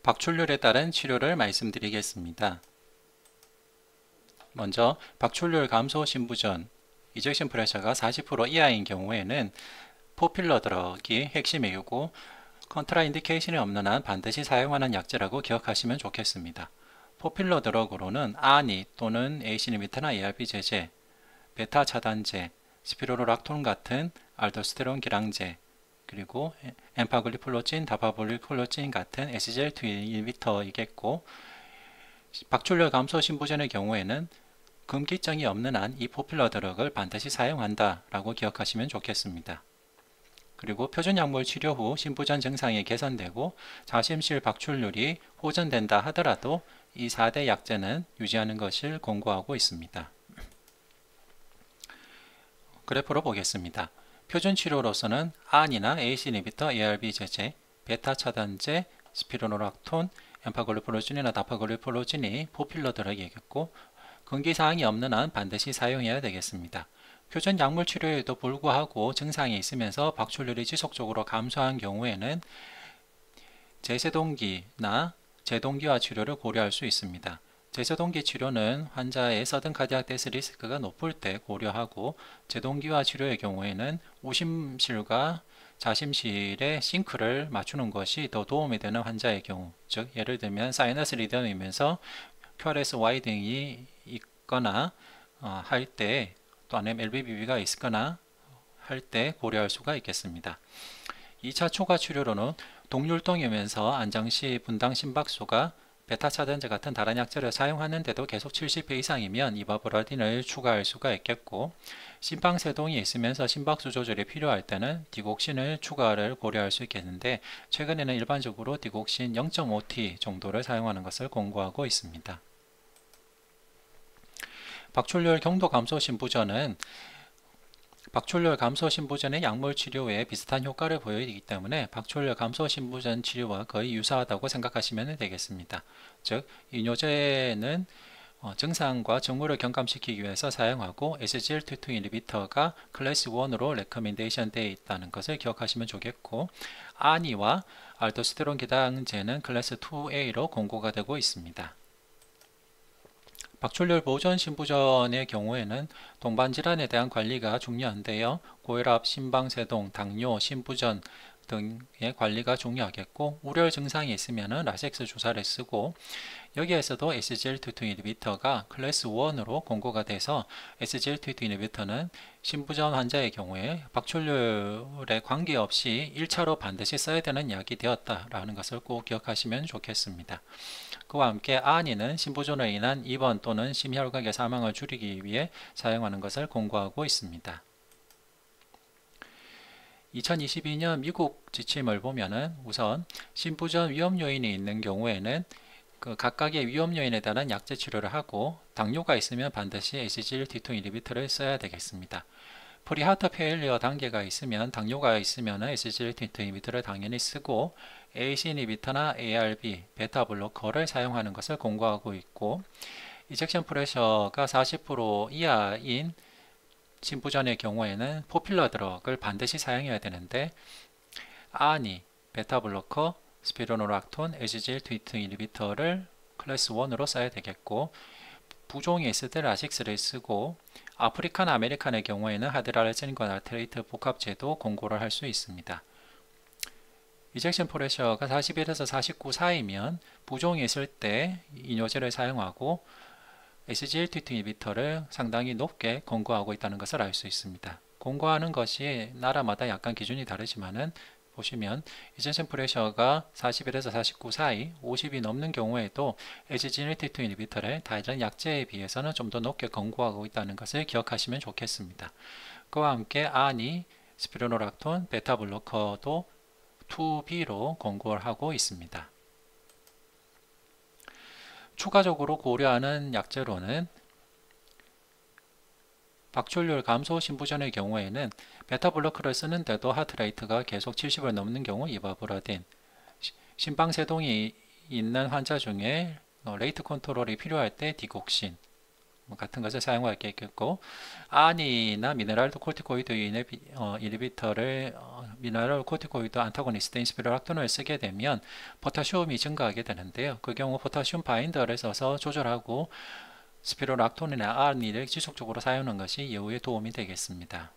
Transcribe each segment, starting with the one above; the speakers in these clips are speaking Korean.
박출률에 따른 치료를 말씀드리겠습니다. 먼저 박출률 감소 신부전 이젝션 프레셔가 40% 이하인 경우에는 포퓰러 드럭이 핵심이고 컨트라인디케이션이 없는 한 반드시 사용하는 약제라고 기억하시면 좋겠습니다. 포퓰러 드럭으로는 아니 또는 ACE 이니비터나 ARB 제제, 베타 차단제, 스피로노락톤 같은 알도스테론 기량제, 그리고 엠파글리폴로진, 다파글리폴로진 같은 SGLT2 이니비터이겠고, 박출혈 감소 신부전의 경우에는 금기증이 없는 한 이 포퓰러 드럭을 반드시 사용한다 라고 기억하시면 좋겠습니다. 그리고 표준 약물 치료 후 신부전 증상이 개선되고 자심실 박출률이 호전된다 하더라도 이 4대 약제는 유지하는 것을 권고하고 있습니다. 그래프로 보겠습니다. 표준 치료로서는 안이나 ACE 이니비터, ARB 제제, 베타 차단제, 스피로노락톤, 엠파글리폴로진이나 다파글리폴로진이 포퓰러 드럭이겠고, 금기사항이 없는 한 반드시 사용해야 되겠습니다. 표준 약물 치료에도 불구하고 증상이 있으면서 박출률이 지속적으로 감소한 경우에는 제세동기나 제동기화 치료를 고려할 수 있습니다. 제세동기 치료는 환자의 서든 카디악 데스 리스크가 높을 때 고려하고, 제동기화 치료의 경우에는 우심실과 자심실의 싱크를 맞추는 것이 더 도움이 되는 환자의 경우, 즉 예를 들면 사이너스 리듬이면서 QRS 와이딩이 있거나 할 때, 또 아니면 LVBB가 있거나 할 때 고려할 수가 있겠습니다. 2차 초과 치료로는 동률동이면서 안정시 분당 심박수가 베타 차단제 같은 다른 약제를 사용하는데도 계속 70회 이상이면 이바브라딘을 추가할 수가 있겠고, 심방세동이 있으면서 심박수 조절이 필요할 때는 디곡신을 추가를 고려할 수 있겠는데, 최근에는 일반적으로 디곡신 0.5T 정도를 사용하는 것을 권고하고 있습니다. 박출혈 경도 감소 신부전은 박출혈 감소 신부전의 약물 치료에 비슷한 효과를 보이기 때문에 박출혈 감소 신부전 치료와 거의 유사하다고 생각하시면 되겠습니다. 즉, 이뇨제는 증상과 증후를 경감시키기 위해서 사용하고 SGLT2 이니비터가 클래스 1으로 레커멘데이션 되어 있다는 것을 기억하시면 좋겠고, 아니와 알도스테론 기당제는 클래스 2A로 권고가 되고 있습니다. 박출혈 보존 신부전의 경우에는 동반질환에 대한 관리가 중요한데요. 고혈압, 심방세동, 당뇨, 신부전 등의 관리가 중요하겠고, 우려 증상이 있으면 라섹스 주사를 쓰고, 여기에서도 SGLT2 이니비터가 클래스 1으로 권고가 돼서 SGLT2 이니비터는 신부전 환자의 경우에 박출혈에 관계없이 1차로 반드시 써야 되는 약이 되었다라는 것을 꼭 기억하시면 좋겠습니다. 그와 함께 아니는 신부전으로 인한 입원 또는 심혈관계 사망을 줄이기 위해 사용하는 것을 권고하고 있습니다. 2022년 미국 지침을 보면은 우선 신부전 위험 요인이 있는 경우에는 그 각각의 위험 요인에 따른 약제 치료를 하고, 당뇨가 있으면 반드시 SGLT2 이니비터를 써야 되겠습니다. 프리하트 페일리어 단계가 있으면, 당뇨가 있으면 SGLT2 이니비터를 당연히 쓰고, ACE 이니비터나 ARB, 베타 블로커를 사용하는 것을 권고하고 있고, 이젝션 프레셔가 40% 이하인 신부전의 경우에는 포퓰러 드럭을 반드시 사용해야 되는데, 아니, 베타 블로커, 스피로노락톤, SGLT2 이니비터를 클래스 1으로 써야 되겠고, 부종이 있을 때 라식스를 쓰고, 아프리칸 아메리칸의 경우에는 하드라레진과 나트레이트 복합제도 권고를 할 수 있습니다. 이젝션 프레셔가 41에서 49 사이면 부종이 있을 때 이뇨제를 사용하고 SGLT2 이니비터를 상당히 높게 권고하고 있다는 것을 알 수 있습니다. 권고하는 것이 나라마다 약간 기준이 다르지만은 보시면 이젝션 프레셔가 41에서 49 사이, 50이 넘는 경우에도 SGLT2 이니비터를 다른 약제에 비해서는 좀 더 높게 권고하고 있다는 것을 기억하시면 좋겠습니다. 그와 함께 아니, 스피로노락톤, 베타 블로커도 2B로 권고를 하고 있습니다. 추가적으로 고려하는 약제로는 박출률 감소 신부전의 경우에는 베타 블로커를 쓰는데도 하트레이트가 계속 70을 넘는 경우 이바브라딘, 심방세동이 있는 환자 중에 레이트 컨트롤이 필요할 때 디곡신, 같은 것을 사용할 게 있겠고, 아니나 미네랄 코르티코이드 이니비터를 미네랄 코르티코이드 안타고니스트인 스피로락톤을 쓰게 되면 포타슘이 증가하게 되는데요. 그 경우 포타슘 바인더를 써서 조절하고 스피로락톤이나 아니를 지속적으로 사용하는 것이 예후에 도움이 되겠습니다.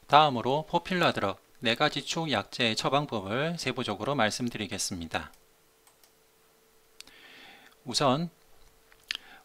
다음으로 포필라 드럭 4가지 축 약제의 처방법을 세부적으로 말씀드리겠습니다. 우선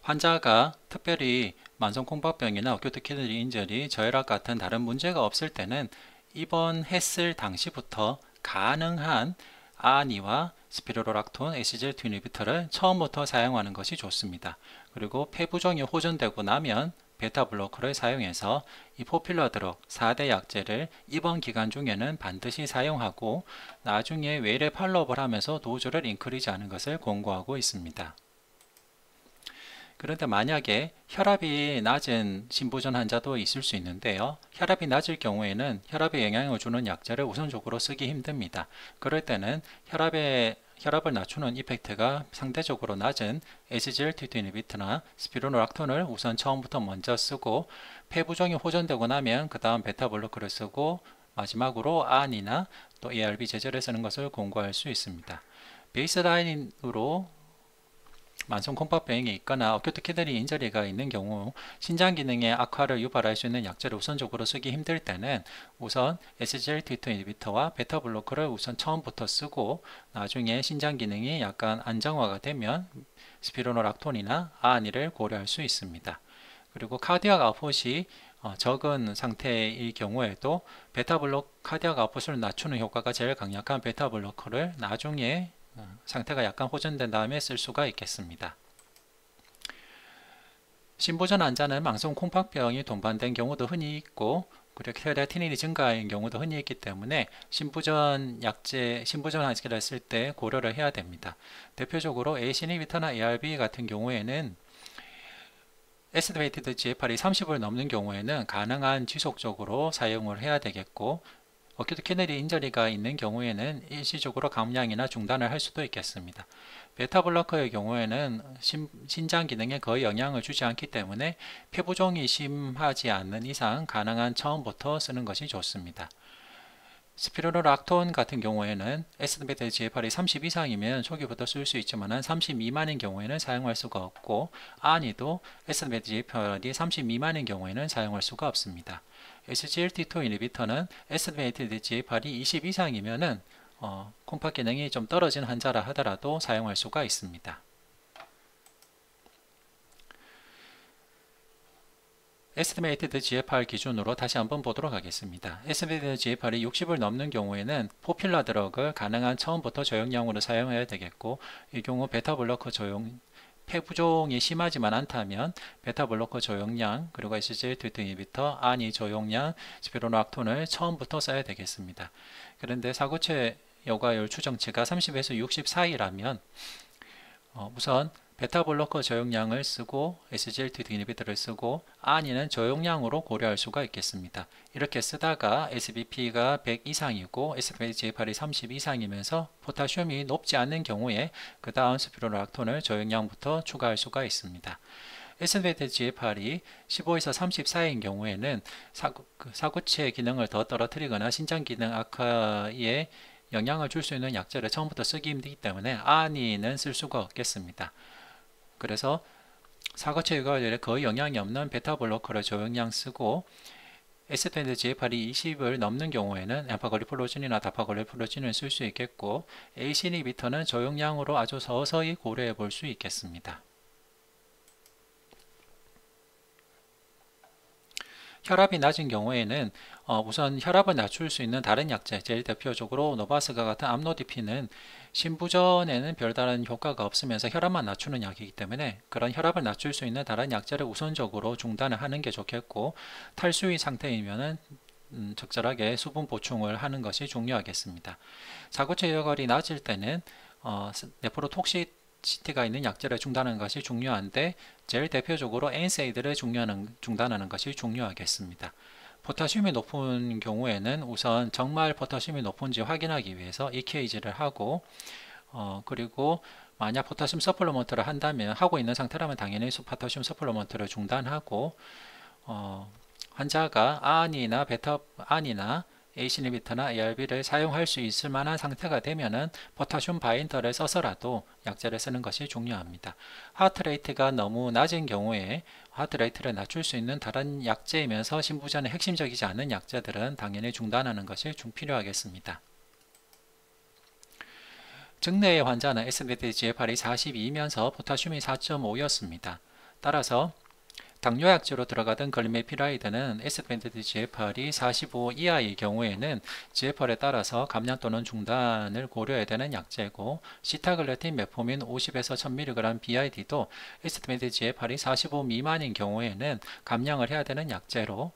환자가 특별히 만성콩밥병이나 어큐트 키드니 인저리, 저혈압 같은 다른 문제가 없을 때는 입원했을 당시부터 가능한 아니와 스피로락톤 SGLT 이니비터를 처음부터 사용하는 것이 좋습니다. 그리고 폐부종이 호전되고 나면 베타블로커를 사용해서 이 포필라 드럭 4대 약제를 입원 기간 중에는 반드시 사용하고 나중에 외래 팔로업을 하면서 도주를 인크리즈하는 것을 권고하고 있습니다. 그런데 만약에 혈압이 낮은 심부전 환자도 있을 수 있는데요. 혈압이 낮을 경우에는 혈압에 영향을 주는 약제를 우선적으로 쓰기 힘듭니다. 그럴 때는 혈압을 낮추는 이펙트가 상대적으로 낮은 SGLT2 이니비터나 스피로노락톤을 우선 처음부터 먼저 쓰고 폐부종이 호전되고 나면 그 다음 베타블로커를 쓰고 마지막으로 안이나 또 ARB 제제를 쓰는 것을 권고할 수 있습니다. 베이스라인으로 만성 콩팥병이 있거나 어큐트 키드니 인저리가 있는 경우 신장 기능의 악화를 유발할 수 있는 약제를 우선적으로 쓰기 힘들 때는 우선 SGLT2 이니비터와 베타블로커를 우선 처음부터 쓰고 나중에 신장 기능이 약간 안정화가 되면 스피로노락톤이나 아니를 고려할 수 있습니다. 그리고 카디악 아웃풋이 적은 상태의 경우에도 카디악 아웃풋을 낮추는 효과가 제일 강력한 베타블로커를 나중에 상태가 약간 호전된 다음에 쓸 수가 있겠습니다. 심부전 환자는 만성 콩팥병이 동반된 경우도 흔히 있고 그리고 크레아티닌이 증가한 경우도 흔히 있기 때문에 심부전 환자를 쓸 때 고려를 해야 됩니다. 대표적으로 ACE 이니비터나 ARB 같은 경우에는 에스티메이티드 GFR이 30을 넘는 경우에는 가능한 지속적으로 사용을 해야 되겠고 어큐트 키드니 인저리가 있는 경우에는 일시적으로 감량이나 중단을 할 수도 있겠습니다. 베타블로커의 경우에는 신장 기능에 거의 영향을 주지 않기 때문에 폐부종이 심하지 않는 이상 가능한 처음부터 쓰는 것이 좋습니다. 스피로락톤 같은 경우에는 에스티메이티드 GFR이 30 이상이면 초기부터 쓸 수 있지만 30 미만인 경우에는 사용할 수가 없고 아니도 에스티메이티드 GFR이 30 미만인 경우에는 사용할 수가 없습니다. SGLT2 이니비터는 에스티메이티드 GFR이 20 이상이면은 콩팥 기능이 좀 떨어진 환자라 하더라도 사용할 수가 있습니다. 에스티메이티드 GFR 기준으로 다시 한번 보도록 하겠습니다. 에스티메이티드 GFR이 60을 넘는 경우에는 포필라 드럭을 가능한 처음부터 저용량으로 사용해야 되겠고 이 경우 베타블로커 폐부종이 심하지만 않다면 베타블로커 저용량 그리고 SGLT2 이니비터 아니 저용량 스피로락톤을 처음부터 써야 되겠습니다. 그런데 사구체 여과율 추정치가 30에서 60 사이라면 우선 베타블로커 저용량을 쓰고 SGLT2 이니비터를 쓰고 아니는 저용량으로 고려할 수가 있겠습니다. 이렇게 쓰다가 SBP가 100 이상이고 에스티메이티드 GFR이 30 이상이면서 포타슘이 높지 않는 경우에 그 다음 스피로락톤을 저용량부터 추가할 수가 있습니다. 에스티메이티드 GFR이 15에서 30 사이인 경우에는 사구체 기능을 더 떨어뜨리거나 신장 기능 악화에 영향을 줄 수 있는 약제를 처음부터 쓰기 힘들기 때문에 아니는 쓸 수가 없겠습니다. 그래서 사구체 유과율에 거의 영향이 없는 베타블로커를 저용량 쓰고 에스티메이티드 GFR이 20을 넘는 경우에는 엠파글리플로진이나 다파글리플로진을 쓸 수 있겠고 ACE 이니비터는 저용량으로 아주 서서히 고려해 볼 수 있겠습니다. 혈압이 낮은 경우에는 우선 혈압을 낮출 수 있는 다른 약제, 제일 대표적으로 노바스가 같은 암로디핀은 심부전에는 별다른 효과가 없으면서 혈압만 낮추는 약이기 때문에 그런 혈압을 낮출 수 있는 다른 약제를 우선적으로 중단을 하는 게 좋겠고 탈수의 상태이면은 적절하게 수분 보충을 하는 것이 중요하겠습니다. 사구체 여과율이 낮을 때는 네프로톡시티가 있는 약제를 중단하는 것이 중요한데 제일 대표적으로 NSAID를 중단하는 것이 중요하겠습니다. 포타슘이 높은 경우에는 우선 정말 포타슘이 높은지 확인하기 위해서 EKG를 하고 그리고 만약 포타슘 서플리먼트를 한다면, 하고 있는 상태라면 당연히 포타슘 서플리먼트를 중단하고 환자가 안이나 AC인히비터나 ARB를 사용할 수 있을 만한 상태가 되면은 포타슘 바인더를 써서라도 약제를 쓰는 것이 중요합니다. 하트레이트가 너무 낮은 경우에 하트레이트를 낮출 수 있는 다른 약제이면서 심부전에 핵심적이지 않은 약제들은 당연히 중단하는 것이 필요하겠습니다. 증내의 환자는 SVT-GFR이 42이면서 포타슘이 4.5였습니다. 따라서 당뇨약제로 들어가던 글리메피라이드는 SVT-GFR이 45 이하의 경우에는 GFR에 따라서 감량 또는 중단을 고려해야 되는 약제고, 시타글레틴, 메포민 50에서 1000mg BID도 SVT-GFR이 45 미만인 경우에는 감량을 해야 되는 약제로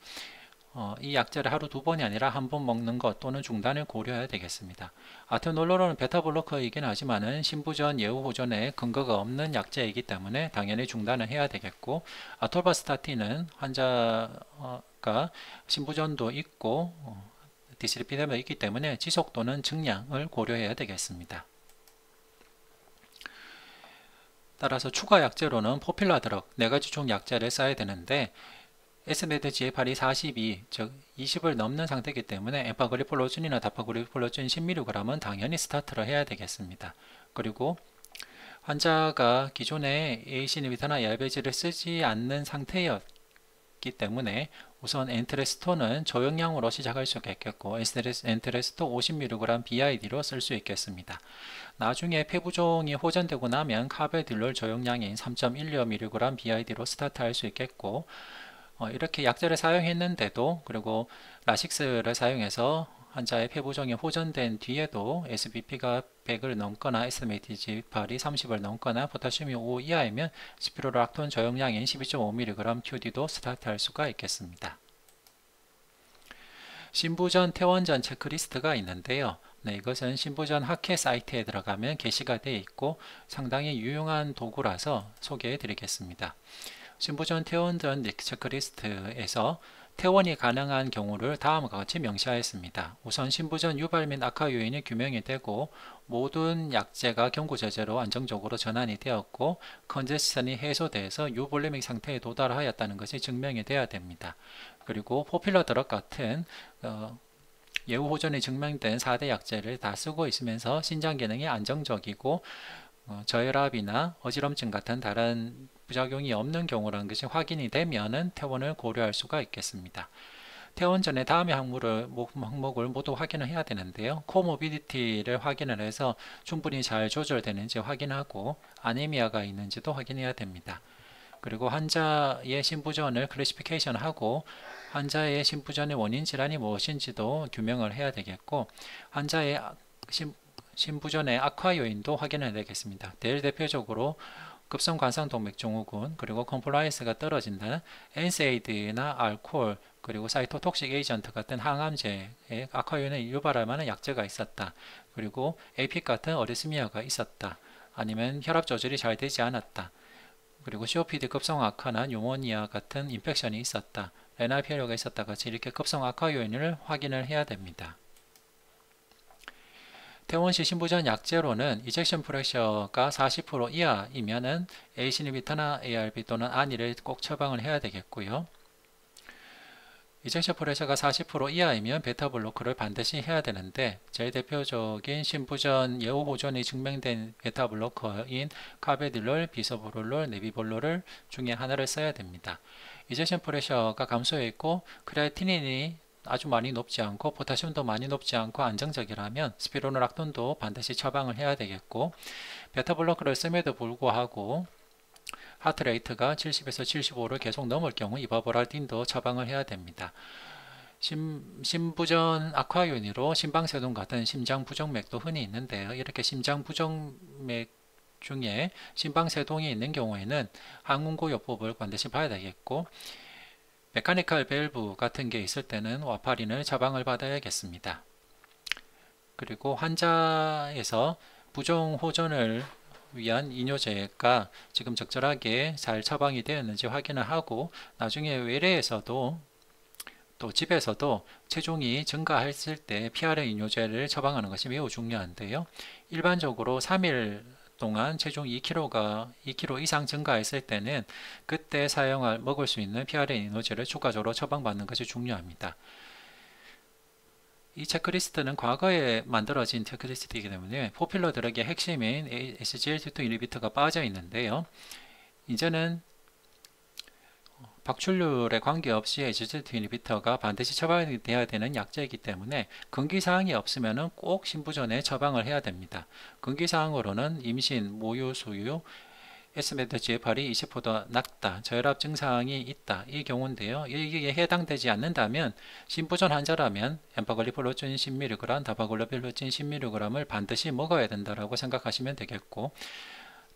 이 약제를 하루 2번이 아니라 한 번 먹는 것 또는 중단을 고려해야 되겠습니다. 아테놀로는 베타블로커이긴 하지만은 심부전 예후 호전에 근거가 없는 약제이기 때문에 당연히 중단을 해야 되겠고, 아톨바스타틴은 환자가 심부전도 있고 디슬리피뎀도 있기 때문에 지속 또는 증량을 고려해야 되겠습니다. 따라서 추가 약제로는 포필라드럭 4가지 총 약제를 써야 되는데, SVT-GFR이 42, 즉 20을 넘는 상태이기 때문에 엠파그리폴로준이나 다파그리폴로준 10mg은 당연히 스타트를 해야 되겠습니다. 그리고 환자가 기존에 AC인히비터나 ARB를 쓰지 않는 상태였기 때문에 우선 엔트레스토는 저용량으로 시작할 수가 있겠고, 엔트레스토 50mg BID로 쓸 수 있겠습니다. 나중에 폐부종이 호전되고 나면 카베딜롤 저용량인 3.12mg BID로 스타트할 수 있겠고, 이렇게 약제를 사용했는데도, 그리고 라식스를 사용해서 환자의 폐부종이 호전된 뒤에도 SBP가 100을 넘거나 SVT-GFR이 30을 넘거나 포타슘이 5 이하이면 스피로락톤 저용량인 12.5mg QD도 스타트할 수가 있겠습니다. 심부전 퇴원전 체크리스트가 있는데요. 이것은 심부전 학회 사이트에 들어가면 게시가 되어 있고 상당히 유용한 도구라서 소개해 드리겠습니다. 심부전 퇴원전 체크리스트에서 퇴원이 가능한 경우를 다음과 같이 명시하였습니다. 우선 심부전 유발 및 악화 요인이 규명이 되고 모든 약제가 경구제제로 안정적으로 전환이 되었고 컨제스션이 해소돼서 유볼레믹 상태에 도달하였다는 것이 증명이 되어야 됩니다. 그리고 포필러 드럭 같은 예후 호전이 증명된 4대 약제를 다 쓰고 있으면서 신장 기능이 안정적이고 저혈압이나 어지럼증 같은 다른 부작용이 없는 경우라는 것이 확인이 되면은 퇴원을 고려할 수가 있겠습니다. 퇴원 전에 다음의 항목을 모두 확인을 해야 되는데요. 코모비디티를 확인을 해서 충분히 잘 조절되는지 확인하고 아니미아가 있는지도 확인해야 됩니다. 그리고 환자의 심부전을 클래시피케이션하고 환자의 심부전의 원인 질환이 무엇인지도 규명을 해야 되겠고, 환자의 심부전의 악화 요인도 확인해야 되겠습니다. 대표적으로 급성 관상동맥 증후군, 그리고 컴플라이언스가 떨어진다는 NSAID나 알코올, 그리고 사이토톡식 에이전트 같은 항암제의 악화 요인을 유발할 만한 약제가 있었다. 그리고 APIC 같은 어리스미아가 있었다. 아니면 혈압 조절이 잘 되지 않았다. 그리고 COPD 급성 악화나 뉴모니아 같은 인펙션이 있었다. 레날 페일러가 있었다 같이 이렇게 급성 악화 요인을 확인을 해야 됩니다. 퇴원 시 심부전 약제로는 이젝션 프레셔가 40% 이하이면은 AC인히비터나 ARB 또는 아니를 꼭 처방을 해야 되겠고요. 이젝션 프레셔가 40% 이하이면 베타블로커를 반드시 해야 되는데, 제일 대표적인 심부전 예후 호전이 증명된 베타블로커인 카베딜롤, 비소브롤롤, 네비볼롤 중에 하나를 써야 됩니다. 이젝션 프레셔가 감소해 있고 크레아티닌이 아주 많이 높지 않고 포타슘도 많이 높지 않고 안정적이라면 스피로노락톤도 반드시 처방을 해야 되겠고, 베타블로커를 씀에도 불구하고 하트레이트가 70에서 75를 계속 넘을 경우 이바보랄딘도 처방을 해야 됩니다. 심부전 악화 요인으로 심방세동 같은 심장부정맥도 흔히 있는데요. 이렇게 심장부정맥 중에 심방세동이 있는 경우에는 항문고요법을 반드시 봐야 되겠고, 메카니컬 밸브 같은 게 있을 때는 와파린을 처방을 받아야겠습니다. 그리고 환자에서 부종 호전을 위한 이뇨제가 지금 적절하게 잘 처방이 되었는지 확인을 하고, 나중에 외래에서도 또 집에서도 체중이 증가했을 때 PRN 이뇨제를 처방하는 것이 매우 중요한데요. 일반적으로 3일 동안 체중 2kg 이상 증가했을 때는 그때 먹을 수 있는 PRN 이노제를 추가적으로 처방받는 것이 중요합니다. 이 체크리스트는 과거에 만들어진 체크리스트이기 때문에 포퓰러 드럭의 핵심인 SGLT2 인히비터가 빠져 있는데요. 이제는 박출률에 관계없이 SGLT2 인히비터가 반드시 처방이 되어야 되는 약제이기 때문에 금기사항이 없으면 꼭 신부전에 처방을 해야 됩니다. 금기사항으로는 임신, 모유, 수유, S메트GFR이 20보다 낮다, 저혈압 증상이 있다, 이 경우인데요. 이게 해당되지 않는다면 신부전 환자라면 엠파글리폴로진 10mg, 다파글로필로진 10mg을 반드시 먹어야 된다고 생각하시면 되겠고,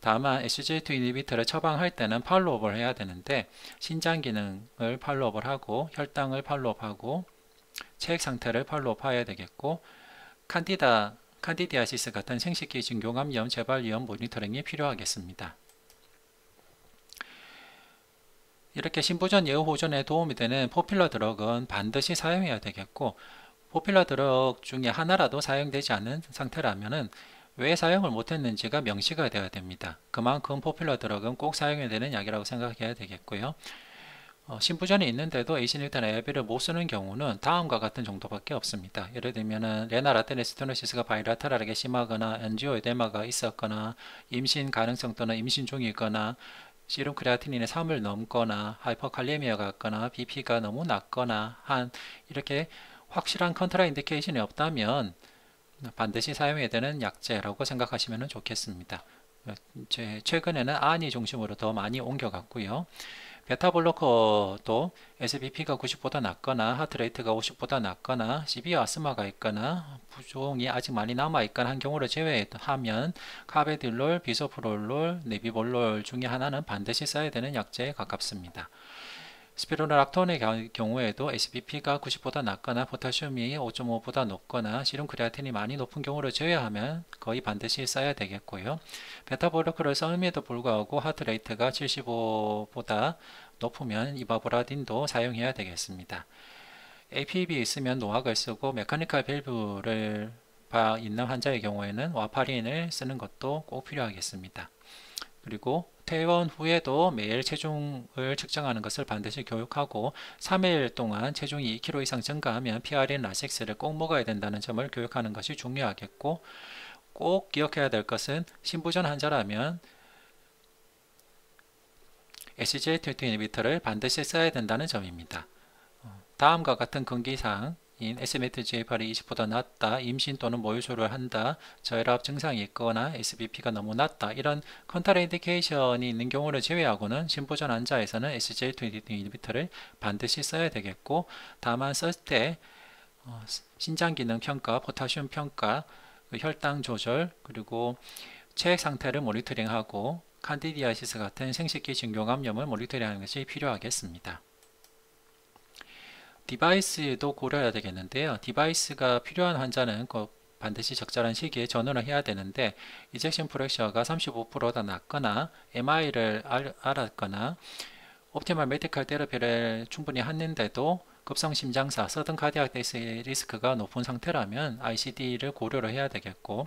다만 SGLT2 인히비터를 처방할 때는 팔로업을 해야 되는데 신장 기능을 팔로업을 하고 혈당을 팔로업하고 체액 상태를 팔로업해야 되겠고, 칸디디아시스 같은 생식기 증교감염 재발 위험 모니터링이 필요하겠습니다. 이렇게 신부전 예후 호전에 도움이 되는 포퓰러 드럭은 반드시 사용해야 되겠고, 포퓰러 드럭 중에 하나라도 사용되지 않는 상태라면 왜 사용을 못했는지가 명시가 되어야 됩니다. 그만큼 포퓰러 드럭은 꼭 사용해야 되는 약이라고 생각해야 되겠고요. 신부전이 있는데도 에이신일탄 ARB를 못 쓰는 경우는 다음과 같은 정도밖에 없습니다. 예를 들면 레날 아테네스토노시스가 바이라테랄하게 심하거나 엔지오에데마가 있었거나 임신 가능성 또는 임신 중이거나 시름 크레아티닌의 3을 넘거나 하이퍼칼레미아가 있거나 BP가 너무 낮거나 이렇게 확실한 컨트라인디케이션이 없다면 반드시 사용해야 되는 약제라고 생각하시면 좋겠습니다. 최근에는 안이 중심으로 더 많이 옮겨갔고요. 베타블로커도 SBP가 90보다 낮거나 하트레이트가 50보다 낮거나 시비어 아스마가 있거나 부종이 아직 많이 남아있거나 한 경우를 제외하면 카베딜롤, 비소프롤롤, 네비볼롤 중에 하나는 반드시 써야 되는 약제에 가깝습니다. 스피로락톤의 경우에도 SBP가 90보다 낮거나 포타슘이 5.5보다 높거나 시름 크레아틴이 많이 높은 경우를 제외하면 거의 반드시 써야 되겠고요. 베타블로커를 써임에도 불구하고 하트레이트가 75보다 높으면 이바보라딘도 사용해야 되겠습니다. APB 있으면 노악을 쓰고 메카니컬 밸브를 있는 환자의 경우에는 와파린을 쓰는 것도 꼭 필요하겠습니다. 그리고 퇴원 후에도 매일 체중을 측정하는 것을 반드시 교육하고 3일 동안 체중이 2kg 이상 증가하면 PRN 라섹스를 꼭 먹어야 된다는 점을 교육하는 것이 중요하겠고, 꼭 기억해야 될 것은 신부전 환자라면 SGLT2 인히비터를 반드시 써야 된다는 점입니다. 다음과 같은 금기사항 S메트GFR이 20보다 낮다, 임신 또는 모유수를 한다, 저혈압 증상이 있거나 SBP가 너무 낮다, 이런 컨트라인디케이션이 있는 경우를 제외하고는 신부전 환자에서는 SGLT2 인히비터를 반드시 써야 되겠고, 다만 쓸 때 신장 기능 평가, 포타슘 평가, 혈당 조절, 그리고 체액 상태를 모니터링하고 칸디디아시스 같은 생식기 증교감염을 모니터링하는 것이 필요하겠습니다. 디바이스도 고려해야 되겠는데요. 디바이스가 필요한 환자는 반드시 적절한 시기에 전원을 해야 되는데, 이젝션 프레셔가 35%다 낮거나 MI를 알았거나 옵티멀 메디컬 테라피를 충분히 했는데도 급성심장사, 서든 카디악 데스 리스크가 높은 상태라면 ICD를 고려를 해야 되겠고,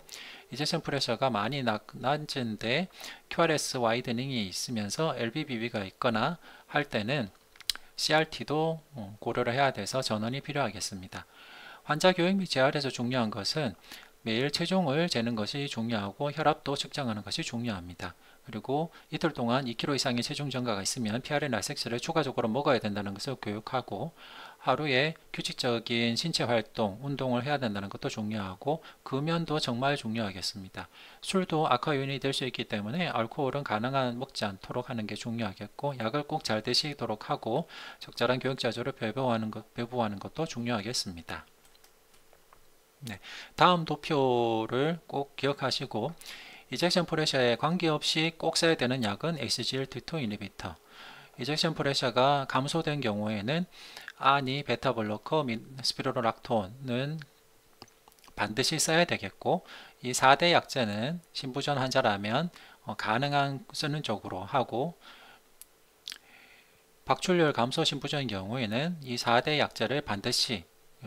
이젝션 프레셔가 많이 낮은데 QRS 와이드닝이 있으면서 LVBB가 있거나 할 때는 CRT도 고려를 해야 돼서 전원이 필요하겠습니다. 환자 교육 및 재활에서 중요한 것은 매일 체중을 재는 것이 중요하고 혈압도 측정하는 것이 중요합니다. 그리고 이틀 동안 2kg 이상의 체중 증가가 있으면 PRN 라섹스를 추가적으로 먹어야 된다는 것을 교육하고, 하루에 규칙적인 신체 활동, 운동을 해야 된다는 것도 중요하고, 금연도 정말 중요하겠습니다. 술도 악화 요인이 될 수 있기 때문에 알코올은 가능한 먹지 않도록 하는 게 중요하겠고, 약을 꼭 잘 드시도록 하고 적절한 교육 자료를 배부하는 것도 중요하겠습니다. 네, 다음 도표를 꼭 기억하시고, 이젝션 프레셔에 관계없이 꼭 써야 되는 약은 SGLT2 인히비터. 이젝션 프레셔가 감소된 경우에는 아니, 베타블로커 및 스피로락톤은 반드시 써야 되겠고, 이 4대 약제는 신부전 환자라면 가능한 쓰는 쪽으로 하고, 박출률 감소 신부전인 경우에는 이 4대 약제를 반드시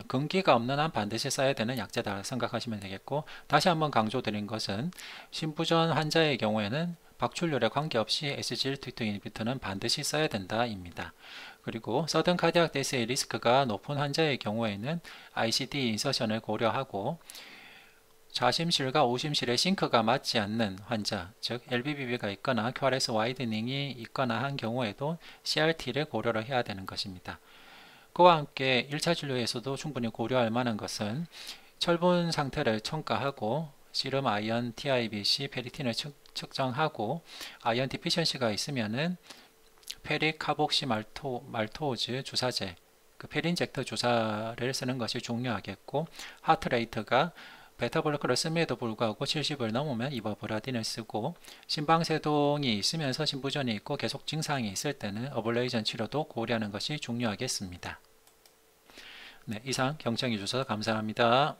근기가 없는 한 반드시 써야 되는 약제다 생각하시면 되겠고, 다시 한번 강조드린 것은 심부전 환자의 경우에는 박출률에 관계없이 SGLT2 인히비터는 반드시 써야 된다입니다. 그리고 서든 카디악 데스의 리스크가 높은 환자의 경우에는 ICD 인서션을 고려하고, 좌심실과 우심실의 싱크가 맞지 않는 환자, 즉 LVBB가 있거나 QRS 와이드닝이 있거나 한 경우에도 CRT를 고려를 해야 되는 것입니다. 그와 함께 1차 진료에서도 충분히 고려할 만한 것은 철분 상태를 첨가하고 시름 아이언 TIBC 페리틴을 측정하고, 아이언 디피션시가 있으면은 페릭 카복시 말토즈 주사제, 그 페린젝터 주사를 쓰는 것이 중요하겠고, 하트레이트가 베타블로커를 씀에도 불구하고 70을 넘으면 이버브라딘을 쓰고, 심방세동이 있으면서 심부전이 있고 계속 증상이 있을 때는 어블레이션 치료도 고려하는 것이 중요하겠습니다. 네, 이상 경청해 주셔서 감사합니다.